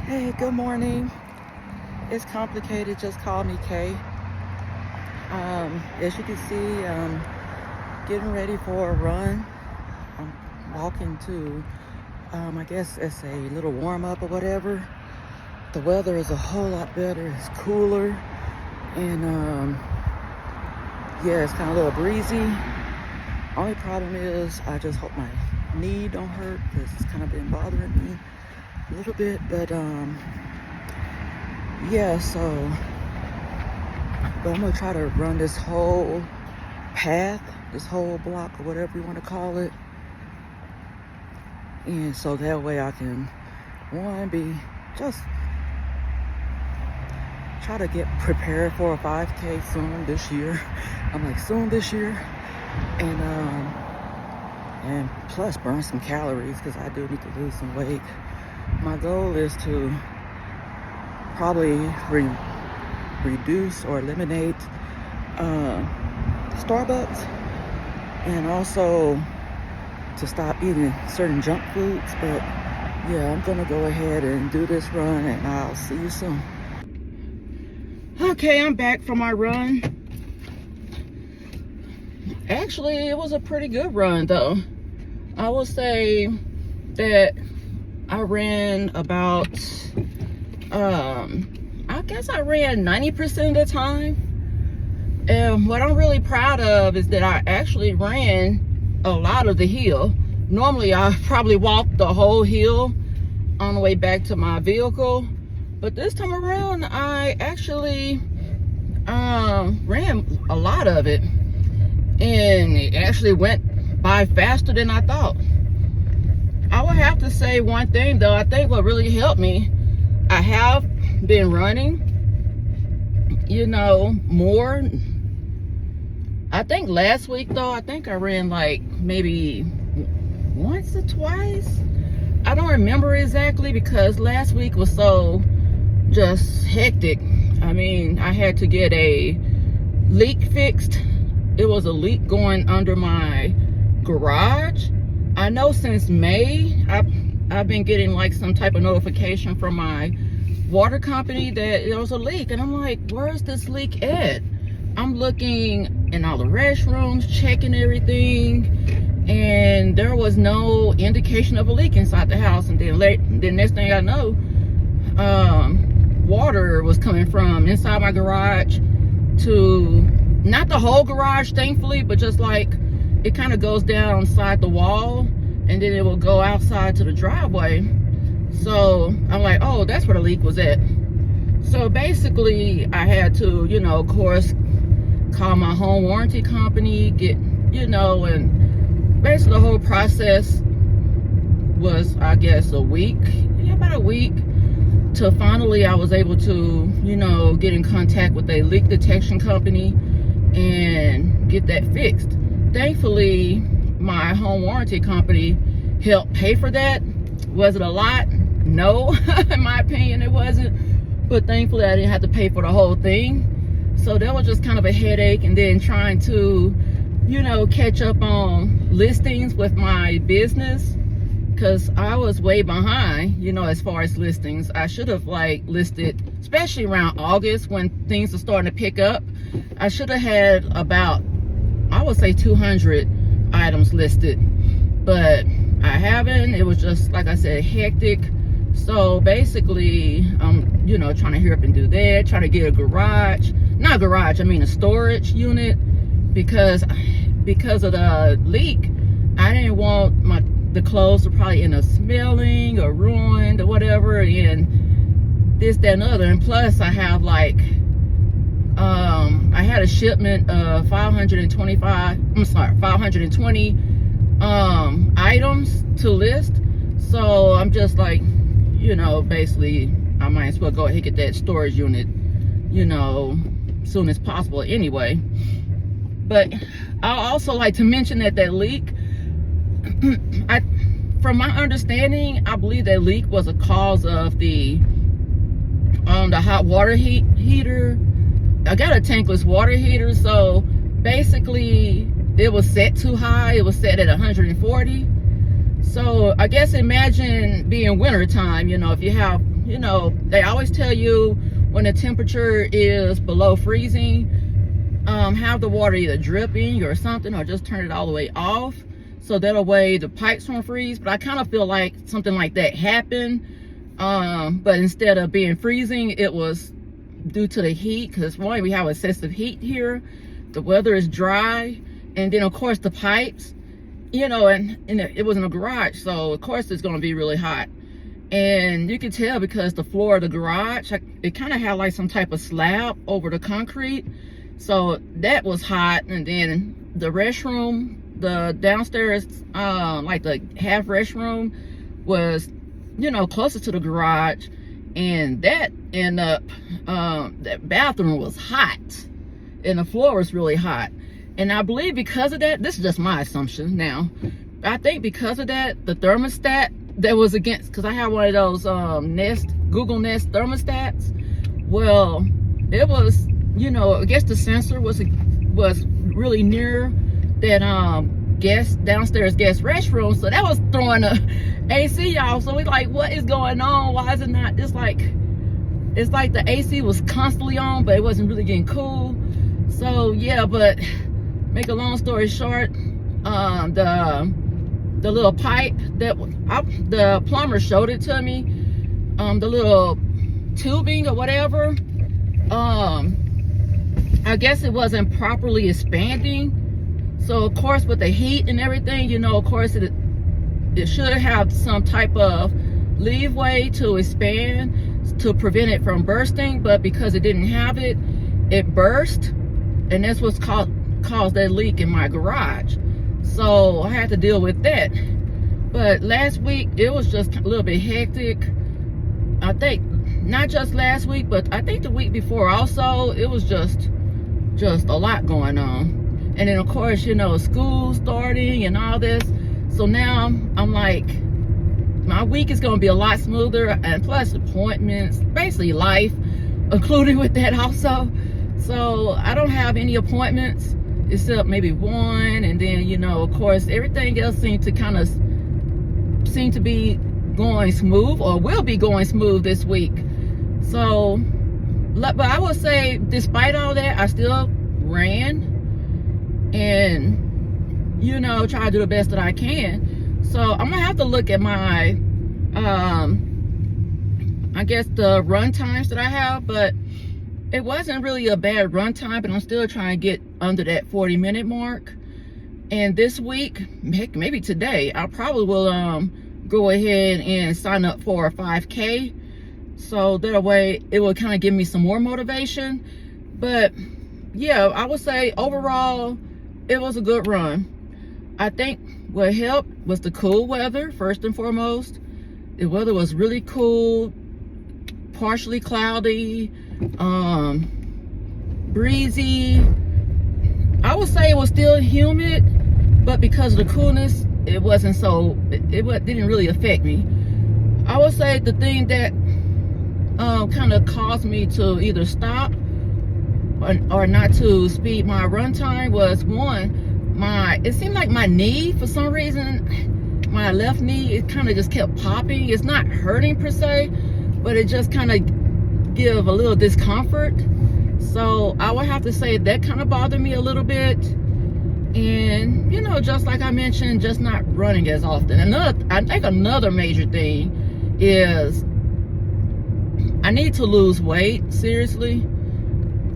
Hey, good morning. It's complicated. Just call me Kay. As you can see, I'm getting ready for a run. I'm walking to, I guess it's a little warm up or whatever. The weather is a whole lot better. It's cooler. And yeah, it's kind of a little breezy. Only problem is I just hope my knee don't hurt because it's kind of been bothering me a little bit. But yeah, but I'm gonna try to run this whole path, this whole block or whatever you want to call it, and so that way I can be just try to get prepared for a 5K soon this year. I'm like soon this year, and plus burn some calories because I do need to lose some weight. My goal is to probably reduce or eliminate Starbucks, and also to stop eating certain junk foods. But yeah, I'm gonna go ahead and do this run, and I'll see you soon. Okay, I'm back from my run. Actually, it was a pretty good run though. I will say that I ran about I guess I ran 90% of the time. And what I'm really proud of is that I actually ran a lot of the hill. Normally I probably walked the whole hill on the way back to my vehicle, but this time around I actually ran a lot of it, and it actually went by faster than I thought. I would have to say one thing though. I think what really helped me, I have been running, more. I think last week though, I think I ran like maybe once or twice. I don't remember exactly because last week was so just hectic. I mean, I had to get a leak fixed. It was a leak going under my garage. I know since May, I've been getting like some type of notification from my water company that there was a leak, and I'm like, where's this leak at? I'm looking in all the restrooms, checking everything, and there was no indication of a leak inside the house. And then next thing I know, water was coming from inside my garage to, not the whole garage thankfully, but just like it kind of goes down inside the wall, and then it will go outside to the driveway. So I'm like, oh, that's where the leak was at. So basically I had to, of course, call my home warranty company, and basically the whole process was, I guess, about a week, till finally I was able to, get in contact with a leak detection company and get that fixed. Thankfully, my home warranty company helped pay for that. Was it a lot? No, in my opinion, it wasn't. But thankfully, I didn't have to pay for the whole thing. So that was just kind of a headache. And then trying to, catch up on listings with my business, because I was way behind, as far as listings. I should have listed, especially around August when things are starting to pick up. I should have had about, I would say 200 items listed, but I haven't. It was just, like I said, hectic. So basically, I'm, trying to hurry up and do that, trying to get a storage unit, because of the leak, I didn't want the clothes to probably end up smelling or ruined or whatever, and this, that, and other. And plus I have I had a shipment of 520 items to list. So I'm just like, basically I might as well go ahead and get that storage unit, soon as possible anyway. But I also like to mention that leak, from my understanding, I believe that leak was a cause of the hot water heater. I got a tankless water heater, so basically it was set too high. It was set at 140. So I guess imagine being winter time, if you have you know, they always tell you when the temperature is below freezing, have the water either drip in you or something, or just turn it all the way off, so that way the pipes won't freeze. But I kind of feel like something like that happened, but instead of being freezing, it was due to the heat, because one, we have excessive heat here, the weather is dry, and then of course the pipes, you know, and it was in a garage, so of course it's going to be really hot. And you can tell because the floor of the garage, it kind of had like some type of slab over the concrete, so that was hot. And then the restroom, the downstairs, like the half restroom, was, you know, closer to the garage, and that ended up, that bathroom was hot, and the floor was really hot. And I believe because of that, this is just my assumption now, I think because of that, the thermostat that was against, because I have one of those Google Nest thermostats, well, it was, you know, I guess the sensor was really near that downstairs guest restroom, so that was throwing the AC off. So we like, what is going on? Why is it not? It's like the AC was constantly on, but it wasn't really getting cool. So yeah, but make a long story short, the little pipe that the plumber showed it to me, the little tubing or whatever, I guess it wasn't properly expanding. So of course with the heat and everything, you know, of course it should have some type of leeway to expand to prevent it from bursting, but because it didn't have it, it burst, and that's what's caused that leak in my garage. So I had to deal with that. But last week it was just a little bit hectic. I think not just last week, but I think the week before also, it was just a lot going on. And then of course, you know, school starting and all this. So now I'm like, my week is gonna be a lot smoother, and plus appointments, basically life included with that also. So I don't have any appointments except maybe one, and then, you know, of course everything else seemed to be going smooth, or will be going smooth this week. So, but I will say, despite all that, I still ran and, you know, try to do the best that I can. So I'm gonna have to look at my I guess the run times that I have, but it wasn't really a bad run time, but I'm still trying to get under that 40-minute mark. And this week, heck, maybe today, I probably will go ahead and sign up for a 5K, so that way it will kind of give me some more motivation. But yeah, I would say overall it was a good run. I think what helped was the cool weather, first and foremost. The weather was really cool, partially cloudy, breezy. I would say it was still humid, but because of the coolness, it wasn't so, it didn't really affect me. I would say the thing that kind of caused me to either stop or not to speed my run time was, one, it seemed like my knee, for some reason, my left knee, it kind of just kept popping. It's not hurting per se, but it just kind of give a little discomfort. So I would have to say that kind of bothered me a little bit. And, you know, just like I mentioned, just not running as often. I think another major thing is I need to lose weight, seriously.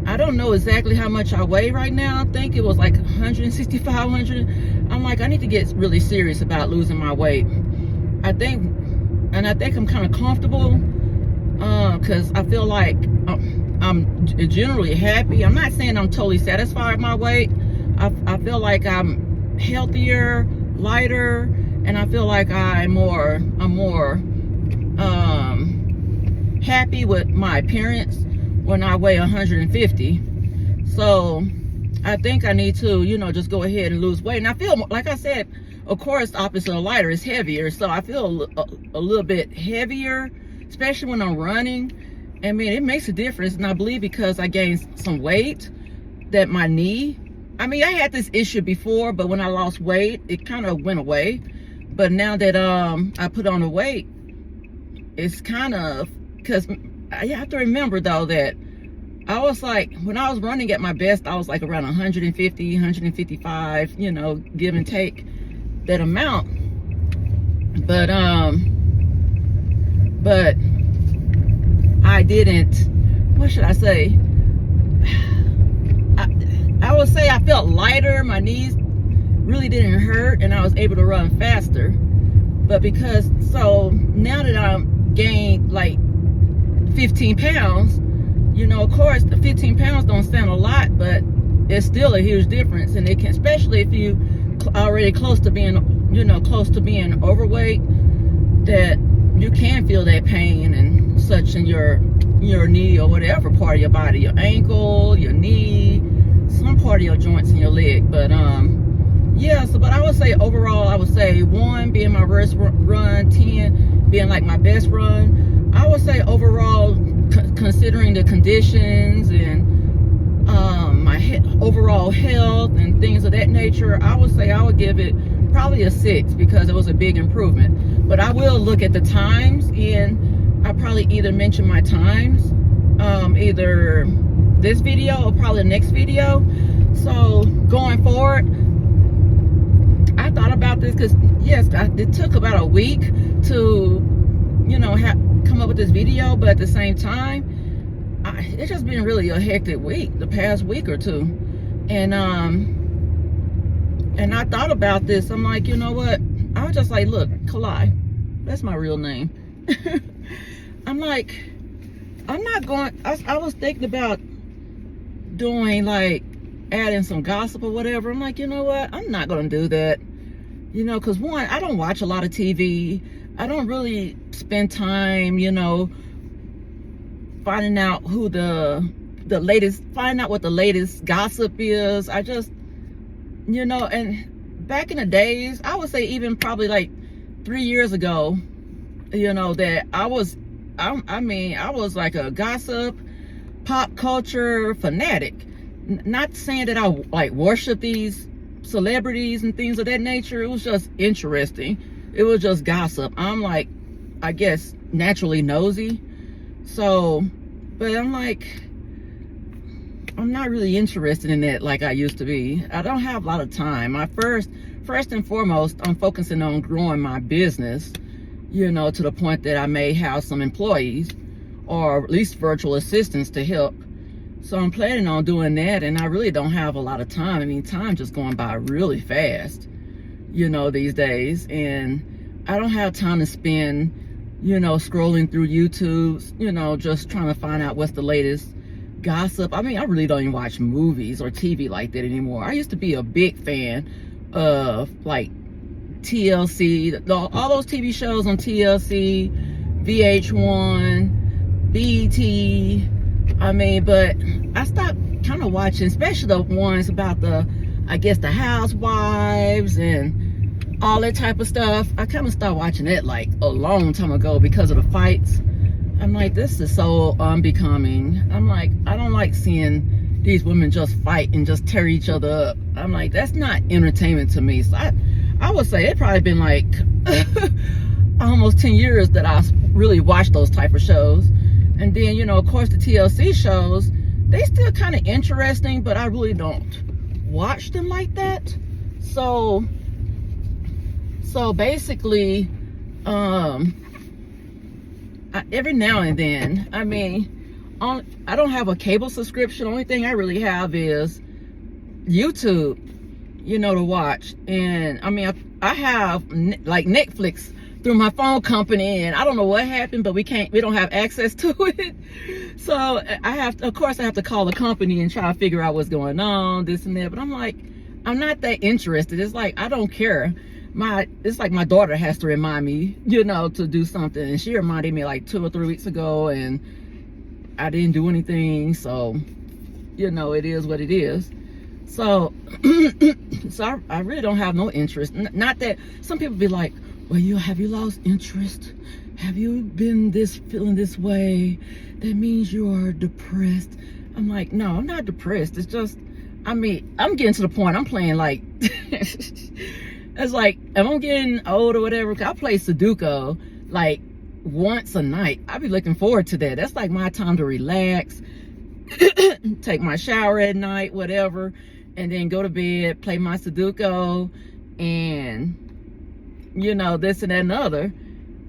I don't know exactly how much I weigh right now. I think it was like 165, 100. I'm like, I need to get really serious about losing my weight. I think I'm kind of comfortable, because I feel like I'm generally happy. I'm not saying I'm totally satisfied with my weight. I feel like I'm healthier, lighter, and I feel like I'm more happy with my appearance when I weigh 150. So I think I need to, you know, just go ahead and lose weight. And I feel, like I said, of course, opposite of lighter is heavier. So I feel a little bit heavier, especially when I'm running. I mean, it makes a difference. And I believe because I gained some weight, that my knee, I mean, I had this issue before, but when I lost weight, it kind of went away. But now that I put on the weight, it's kind of because I have to remember though that I was like, when I was running at my best, I was like around 150, 155, you know, give and take that amount. But I didn't, what should I say? I would say I felt lighter. My knees really didn't hurt and I was able to run faster. But because, so now that I'm gained like 15 pounds, you know, of course the 15 pounds don't sound a lot, but it's still a huge difference. And it can, especially if you already close to being, you know, close to being overweight, that you can feel that pain and such in your knee or whatever part of your body, your ankle, your knee, some part of your joints in your leg. But yeah, so but I would say overall, I would say 1 being my worst run, 10 being like my best run. I would say overall, considering the conditions and my overall health and things of that nature, I would say I would give it probably a 6 because it was a big improvement. But I will look at the times, and I probably either mention my times, either this video or probably the next video. So going forward, I thought about this because yes, it took about a week to, you know, come up with this video, but at the same time, it's just been really a hectic week, the past week or two. And I thought about this. I'm like, you know what? I was just like, look, Kalai, that's my real name. I'm like, I'm not going, I was thinking about doing like adding some gossip or whatever. I'm like, you know what? I'm not going to do that. You know, because one, I don't watch a lot of TV. I don't really spend time, you know, finding out who finding out what the latest gossip is. I just, you know, and back in the days, I would say even probably like 3 years ago, you know, that I was like a gossip, pop culture fanatic. Not saying that I like worship these celebrities and things of that nature. It was just interesting. It was just gossip. I'm like, I guess, naturally nosy. So, but I'm like, I'm not really interested in that like I used to be. I don't have a lot of time. First and foremost, I'm focusing on growing my business, you know, to the point that I may have some employees or at least virtual assistants to help. So I'm planning on doing that, and I really don't have a lot of time. I mean, time just going by really fast, you know, these days. And I don't have time to spend, you know, scrolling through YouTube, you know, just trying to find out what's the latest gossip. I mean, I really don't even watch movies or TV like that anymore. I used to be a big fan of like TLC, all those TV shows on TLC, VH1, BET. I mean, but I stopped kind of watching, especially the ones about the housewives and all that type of stuff. I kind of stopped watching it like a long time ago because of the fights. I'm like, this is so unbecoming. I'm like, I don't like seeing these women just fight and just tear each other up. I'm like, that's not entertainment to me. So I would say it probably been like almost 10 years that I really watched those type of shows. And then, you know, of course, the TLC shows, they still kind of interesting, but I really don't watch them like that. So basically, every now and then, I mean, I don't have a cable subscription. The only thing I really have is YouTube, you know, to watch. And I mean, I have like Netflix through my phone company, and I don't know what happened, but we don't have access to it. So of course I have to call the company and try to figure out what's going on, this and that. But I'm like, I'm not that interested. It's like, I don't care. It's like my daughter has to remind me, you know, to do something. And she reminded me like 2 or 3 weeks ago, and I didn't do anything. So, you know, it is what it is. So, so I really don't have no interest. Not that some people be like, well, have you lost interest? Have you been feeling this way? That means you are depressed. I'm like, no, I'm not depressed. It's just, I mean, I'm getting to the point. I'm playing like, it's like, if I'm getting old or whatever, I play Sudoku like once a night. I be looking forward to that. That's like my time to relax, take my shower at night, whatever, and then go to bed, play my Sudoku, and you know, this and that and other.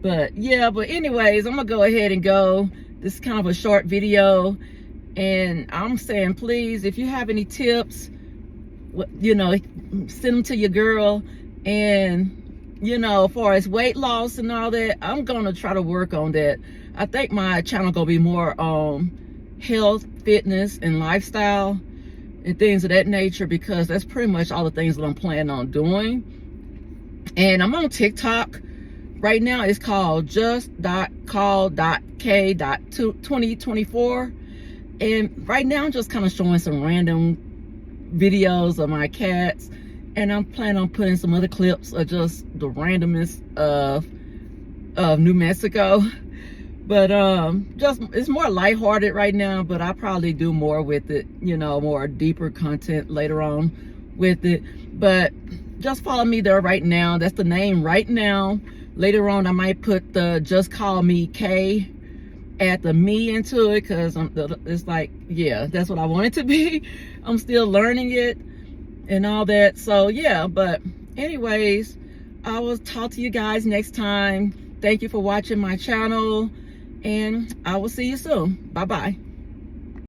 But yeah, but anyways, I'm gonna go ahead and go. This is kind of a short video, and I'm saying, please, if you have any tips, you know, send them to your girl. And you know, as far as weight loss and all that, I'm gonna try to work on that. I think my channel gonna be more health, fitness, and lifestyle and things of that nature, because that's pretty much all the things that I'm planning on doing. And I'm on TikTok right now. It's called just.call.k.2024, and right now I'm just kind of showing some random videos of my cats, and I'm planning on putting some other clips of just the randomness of New Mexico. But just, it's more lighthearted right now, but I'll probably do more with it, you know, more deeper content later on with it. But just follow me there right now. That's the name right now. Later on, I might put the Just Call Me K, add the me into it, because it's like, yeah, that's what I want it to be. I'm still learning it and all that. So yeah, but anyways, I will talk to you guys next time. Thank you for watching my channel, and I will see you soon. Bye bye.